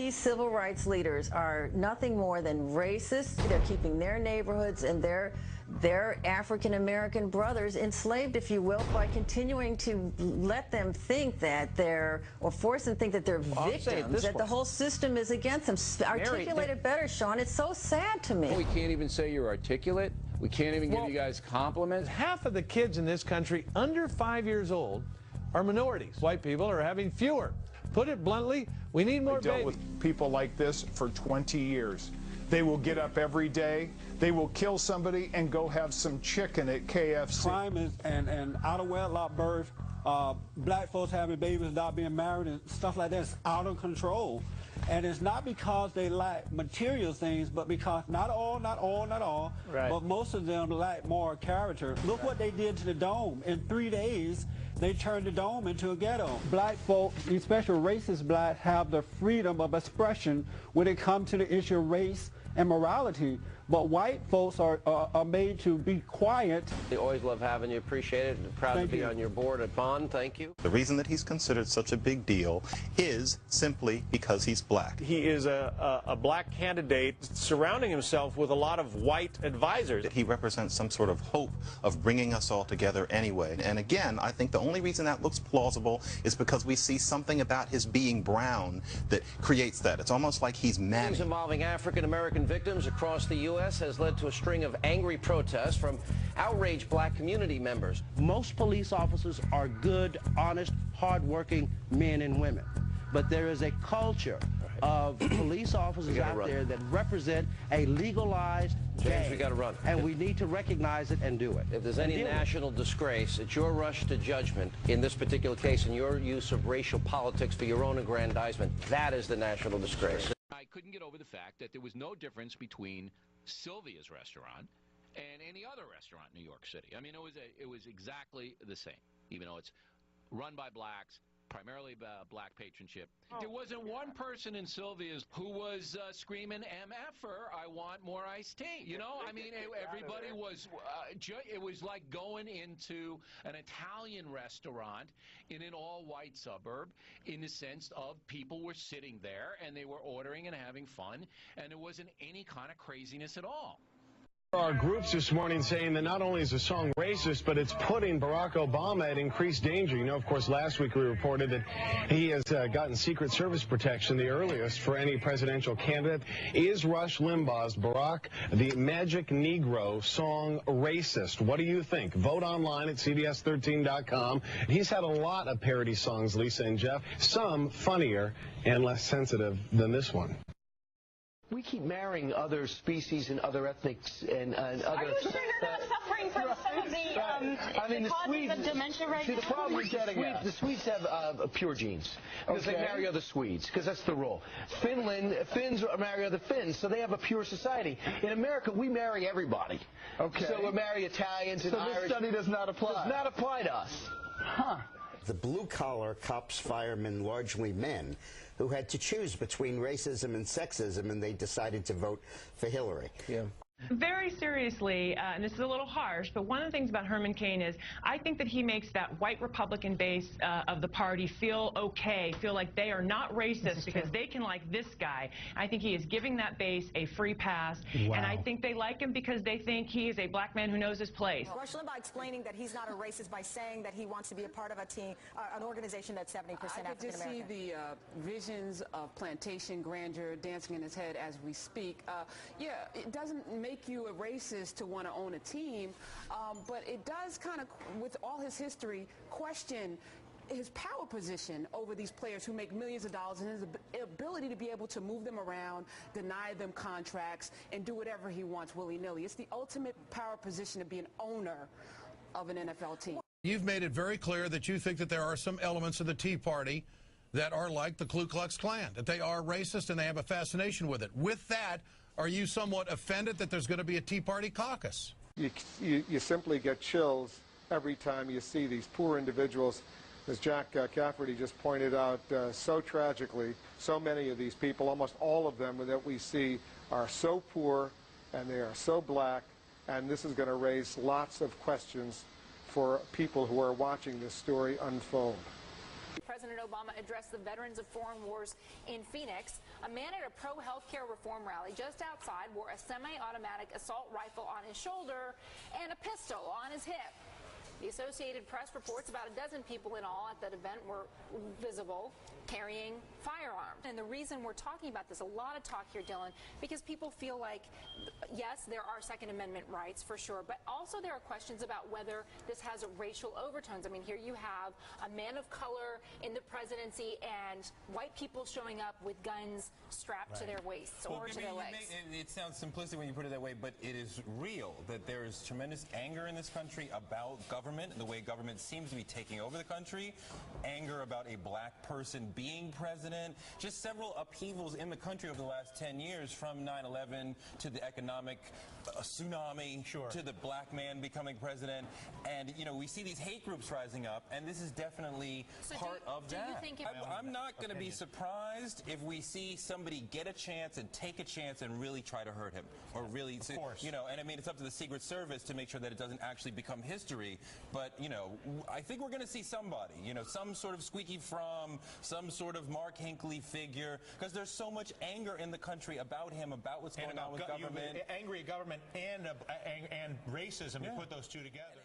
these civil rights leaders are nothing more than racist. They're keeping their neighborhoods and their African-American brothers enslaved, if you will, by continuing to let them think that they're, or force them to think that they're victims, that the whole system is against them. Articulate it better, Sean. It's so sad to me. We can't even say you're articulate. We can't even give you guys compliments. Half of the kids in this country under 5 years old are minorities. White people are having fewer. Put it bluntly, we need more babies. I've dealt with people like this for 20 years. They will get up every day, they will kill somebody and go have some chicken at KFC. Crime and out of wedlock birth, black folks having babies, not being married, and stuff like that is out of control. And it's not because they lack material things, but because not all, right, but most of them lack moral character. Look what they did to the Dome. In 3 days, they turned the Dome into a ghetto. Black folks, especially racist blacks, have the freedom of expression when it comes to the issue of race and morality. But white folks are made to be quiet. We always love having you. Appreciate it. Proud to be on your board at Bond. Thank you. The reason that he's considered such a big deal is simply because he's black. He is a black candidate surrounding himself with a lot of white advisors. He represents some sort of hope of bringing us all together anyway. And again, I think the only reason that looks plausible is because we see something about his being brown that creates that. It's almost like he's manic. Involving African-American victims across the U.S. has led to a string of angry protests from outraged black community members. Most police officers are good, honest, hard-working men and women. But there is a culture of police officers out there that represent a legalized gang. We got to run. And we need to recognize it and do it. If there's any national disgrace, it's your rush to judgment in this particular case and your use of racial politics for your own aggrandizement. That is the national disgrace. I couldn't get over the fact that there was no difference between Sylvia's restaurant and any other restaurant in New York City. I mean, it was exactly the same, even though it's run by blacks, primarily black patronship. There wasn't one person in Sylvia's who was screaming MFer, I want more iced tea. You know, I mean, everybody was, it was like going into an Italian restaurant in an all-white suburb, in the sense of people were sitting there and they were ordering and having fun, and there wasn't any kind of craziness at all. There are groups this morning saying that not only is the song racist, but it's putting Barack Obama at increased danger. You know, of course, last week we reported that he has gotten Secret Service protection, the earliest for any presidential candidate. Is Rush Limbaugh's Barack the Magic Negro song racist? What do you think? Vote online at CBS13.com. He's had a lot of parody songs, Lisa and Jeff, some funnier and less sensitive than this one. We keep marrying other species and other ethnics and other... Are you sure you're not suffering from some of the causes of dementia right now? See, the problem is the Swedes have pure genes. Because they marry other Swedes, because that's the rule. Finns marry other Finns, so they have a pure society. In America, we marry everybody. Okay. So we marry Italians and Irish. So this study does not apply? Does not apply to us. Huh. The blue-collar cops, firemen, largely men, who had to choose between racism and sexism, and they decided to vote for Hillary. Yeah. Very seriously, and this is a little harsh, but one of the things about Herman Cain is I think that he makes that white Republican base of the party feel okay, feel like they are not racist because they can like this guy. I think he is giving that base a free pass, and I think they like him because they think he is a black man who knows his place. Rush Limbaugh explaining that he's not a racist by saying that he wants to be a part of a team, an organization that's 70% African-American. I could just see the visions of plantation grandeur dancing in his head as we speak. Yeah, it doesn't make you a racist to want to own a team, but it does kind of, with all his history, question his power position over these players who make millions of dollars and his ability to be able to move them around, deny them contracts, and do whatever he wants willy-nilly. It's the ultimate power position to be an owner of an NFL team. You've made it very clear that you think that there are some elements of the Tea Party that are like the Ku Klux Klan, that they are racist and they have a fascination with it. With that, are you somewhat offended that there's going to be a Tea Party caucus? You simply get chills every time you see these poor individuals. As Jack Cafferty just pointed out, so tragically, so many of these people, almost all of them that we see, are so poor and they are so black, and this is going to raise lots of questions for people who are watching this story unfold. President Obama addressed the veterans of foreign wars in Phoenix, a man at a pro-healthcare reform rally just outside wore a semi-automatic assault rifle on his shoulder and a pistol on his hip. The Associated Press reports about a dozen people in all at that event were visible carrying firearms. And the reason we're talking about this, a lot of talk here, Dylan, because people feel like, yes, there are Second Amendment rights for sure, but also there are questions about whether this has racial overtones. I mean, here you have a man of color in the presidency and white people showing up with guns strapped to their waists or to their legs. It sounds simplistic when you put it that way, but it is real that there is tremendous anger in this country about government and the way government seems to be taking over the country, anger about a black person being president, just several upheavals in the country over the last 10 years, from 9/11 to the economic tsunami, to the black man becoming president. And, you know, we see these hate groups rising up, and this is definitely part of that. I'm not going to be surprised if we see somebody get a chance and take a chance and really try to hurt him, or really, you know, and I mean, it's up to the Secret Service to make sure that it doesn't actually become history. But, you know, I think we're going to see somebody, you know, some sort of Squeaky Fromm, some sort of Mark Hinckley figure, because there's so much anger in the country about him, about what's going on with government. Angry at government and racism, you put those two together.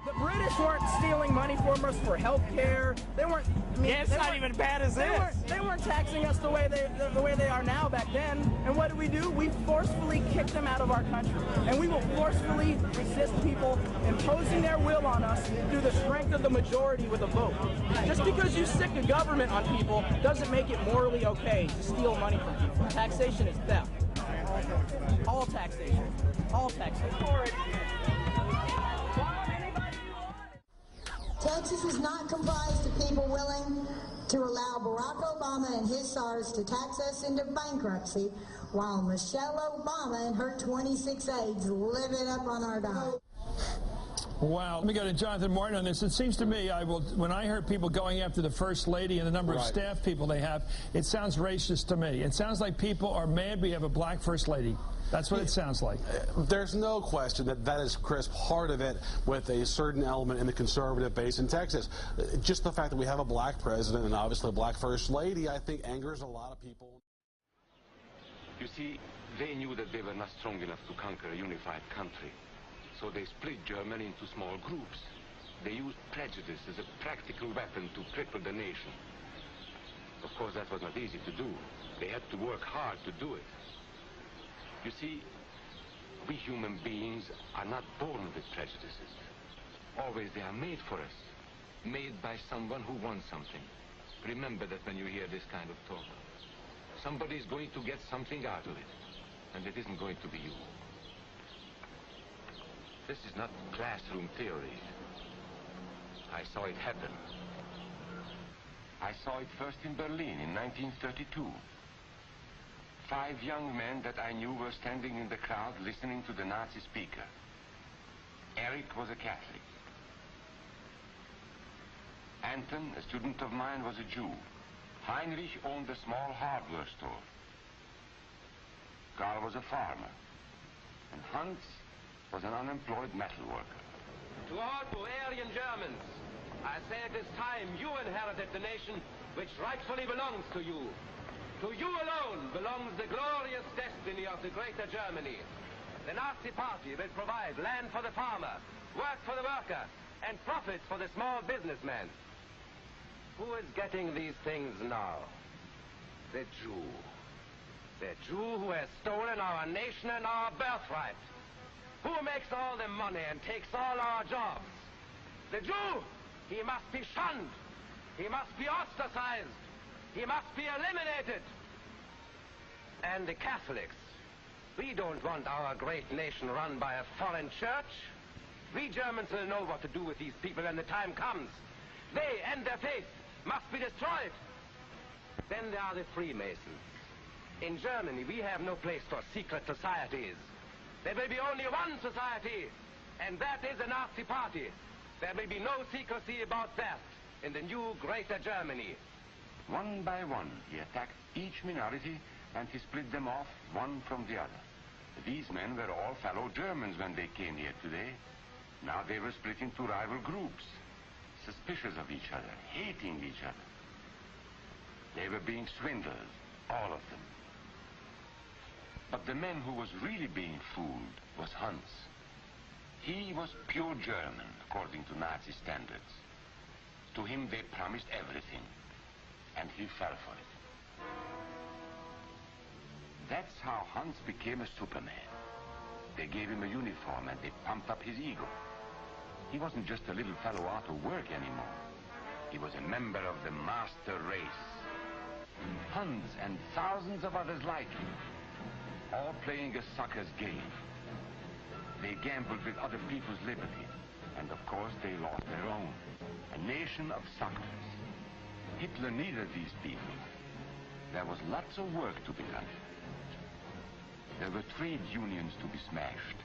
The British weren't stealing money from us for health care. They weren't. I mean, it's not even bad as this. They weren't taxing us the way they are now back then. And what do? We forcefully kicked them out of our country. And we will forcefully resist people imposing their will on us through the strength of the majority with a vote. Just because you stick the government on people doesn't make it morally okay to steal money from people. Taxation is theft. All taxation. All taxation. Texas is not comprised of people willing to allow Barack Obama and his SARs to tax us into bankruptcy, while Michelle Obama and her 26 aides live it up on our dime. Wow. Let me go to Jonathan Martin on this. It seems to me, when I heard people going after the First Lady and the number of staff people they have, it sounds racist to me. It sounds like people are mad we have a black First Lady. That's what it sounds like. There's no question that is, Chris, part of it with a certain element in the conservative base in Texas. Just the fact that we have a black president and obviously a black First Lady, I think, angers a lot of people. You see, they knew that they were not strong enough to conquer a unified country. So they split Germany into small groups. They used prejudice as a practical weapon to cripple the nation. Of course, that was not easy to do. They had to work hard to do it. You see, we human beings are not born with prejudices. Always they are made for us, made by someone who wants something. Remember that when you hear this kind of talk. Somebody is going to get something out of it, and it isn't going to be you. This is not classroom theory. I saw it happen. I saw it first in Berlin in 1932. 5 young men that I knew were standing in the crowd listening to the Nazi speaker. Eric was a Catholic. Anton, a student of mine, was a Jew. Heinrich owned a small hardware store. Karl was a farmer. And Hans was an unemployed metal worker. To all Bavarian Germans, I say it is time you inherited the nation which rightfully belongs to you. To you alone belongs the glorious destiny of the Greater Germany. The Nazi Party will provide land for the farmer, work for the worker, and profits for the small businessman. Who is getting these things now? The Jew. The Jew who has stolen our nation and our birthright. Who makes all the money and takes all our jobs? The Jew! He must be shunned. He must be ostracized. He must be eliminated. And the Catholics. We don't want our great nation run by a foreign church. We Germans will know what to do with these people when the time comes. They and their faith must be destroyed. Then there are the Freemasons. In Germany, we have no place for secret societies. There will be only one society, and that is the Nazi Party. There will be no secrecy about that in the new Greater Germany. One by one, he attacked each minority and he split them off one from the other. These men were all fellow Germans when they came here today. Now they were split into rival groups, suspicious of each other, hating each other. They were being swindled, all of them. But the man who was really being fooled was Hans. He was pure German, according to Nazi standards. To him they promised everything, and he fell for it. That's how Hans became a Superman. They gave him a uniform and they pumped up his ego. He wasn't just a little fellow out of work anymore. He was a member of the master race. Hans and thousands of others like him, all playing a sucker's game. They gambled with other people's liberty, and of course they lost their own. A nation of suckers. Hitler needed these people. There was lots of work to be done. There were trade unions to be smashed,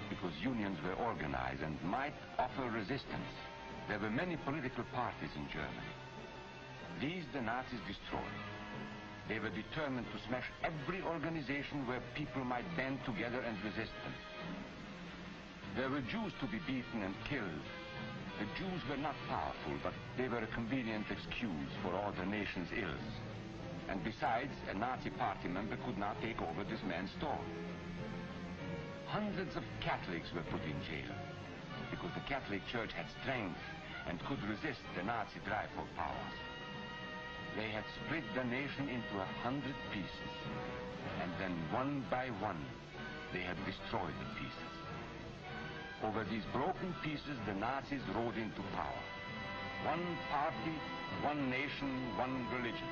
because unions were organized and might offer resistance. There were many political parties in Germany. These the Nazis destroyed. They were determined to smash every organization where people might band together and resist them. There were Jews to be beaten and killed. The Jews were not powerful, but they were a convenient excuse for all the nation's ills. And besides, a Nazi party member could not take over this man's store. Hundreds of Catholics were put in jail because the Catholic Church had strength and could resist the Nazi drive for power. They had split the nation into 100 pieces, and then one by one, they had destroyed the pieces. Over these broken pieces, the Nazis rode into power. One party, one nation, one religion.